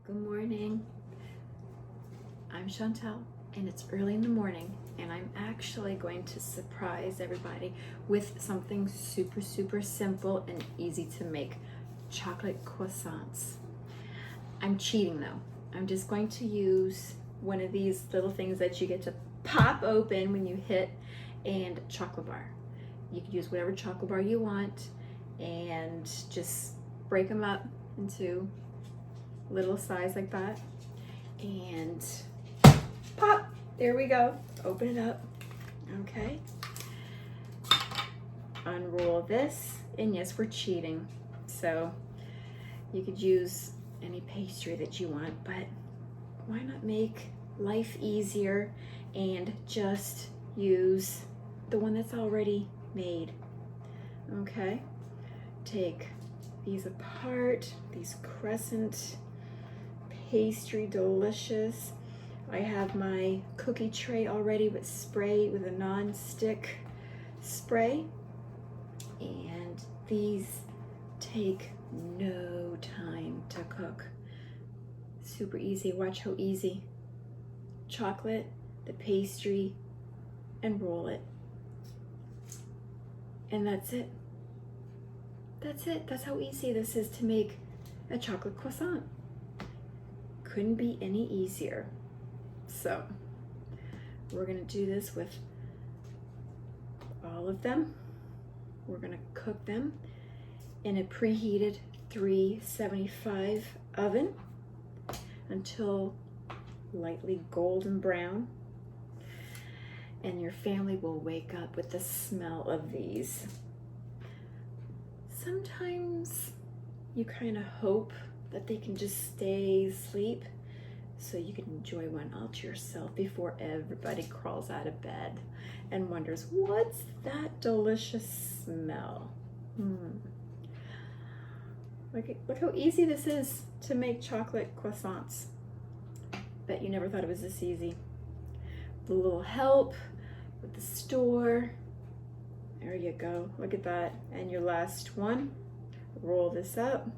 Good morning. I'm Chantel and it's early in the morning and I'm actually going to surprise everybody with something super simple and easy to make: chocolate croissants. I'm cheating though. I'm just going to use one of these little things that you get to pop open when you hit and chocolate bar. You can use whatever chocolate bar you want and just break them up into little size like that and pop, there we go. Open it up. Okay, unroll this, and yes, we're cheating, so you could use any pastry that you want, but why not make life easier and just use the one that's already made? Okay, take these apart, these crescent pastry, delicious. I have my cookie tray already with spray, with a non-stick spray, and these take no time to cook. Super easy. Watch how easy. Chocolate, the pastry, and roll it. And that's it. That's it. That's how easy this is to make a chocolate croissant. Couldn't be any easier. So we're gonna do this with all of them. We're gonna cook them in a preheated 375 oven until lightly golden brown, and your family will wake up with the smell of these. Sometimes you kind of hope that they can just stay asleep so you can enjoy one all to yourself before everybody crawls out of bed and wonders, what's that delicious smell? Look how easy this is to make chocolate croissants. Bet you never thought it was this easy. With a little help with the store. There you go, look at that. And your last one, roll this up.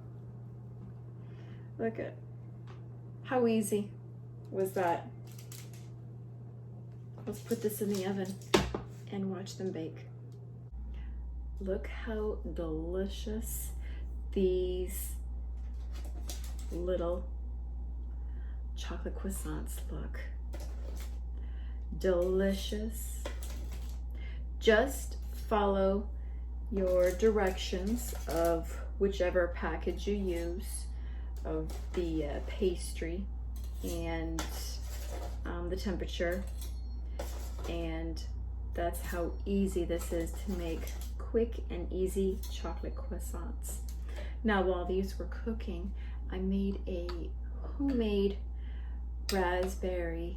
Look at how easy was that. Let's put this in the oven and watch them bake. Look how delicious these little chocolate croissants look. Delicious. Just follow your directions of whichever package you use of the pastry and the temperature, and that's how easy this is to make quick and easy chocolate croissants. Now, while these were cooking, I made a homemade raspberry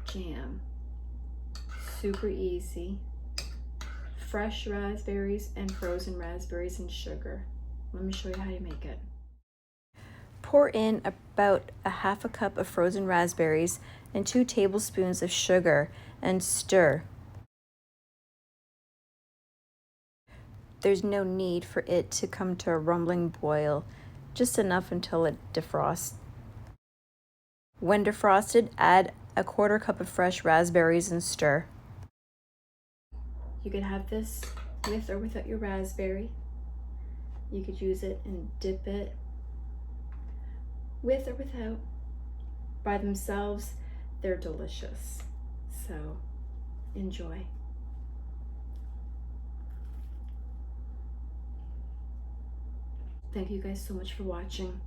jam. Super easy. Fresh raspberries and frozen raspberries and sugar. Let me show you how you make it. Pour in about a half a cup of frozen raspberries and 2 tablespoons of sugar and stir. There's no need for it to come to a rumbling boil, just enough until it defrosts. When defrosted, add a 1/4 cup of fresh raspberries and stir. You could have this with or without your raspberry. You could use it and dip it with or without. By themselves, they're delicious. So enjoy. Thank you guys so much for watching.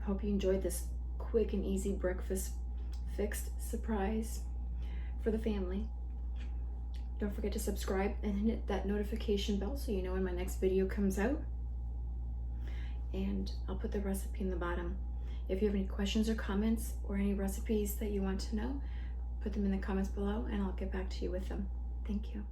Hope you enjoyed this quick and easy breakfast fixed surprise for the family. Don't forget to subscribe and hit that notification bell so you know when my next video comes out. And I'll put the recipe in the bottom. If you have any questions or comments or any recipes that you want to know, put them in the comments below and I'll get back to you with them. Thank you.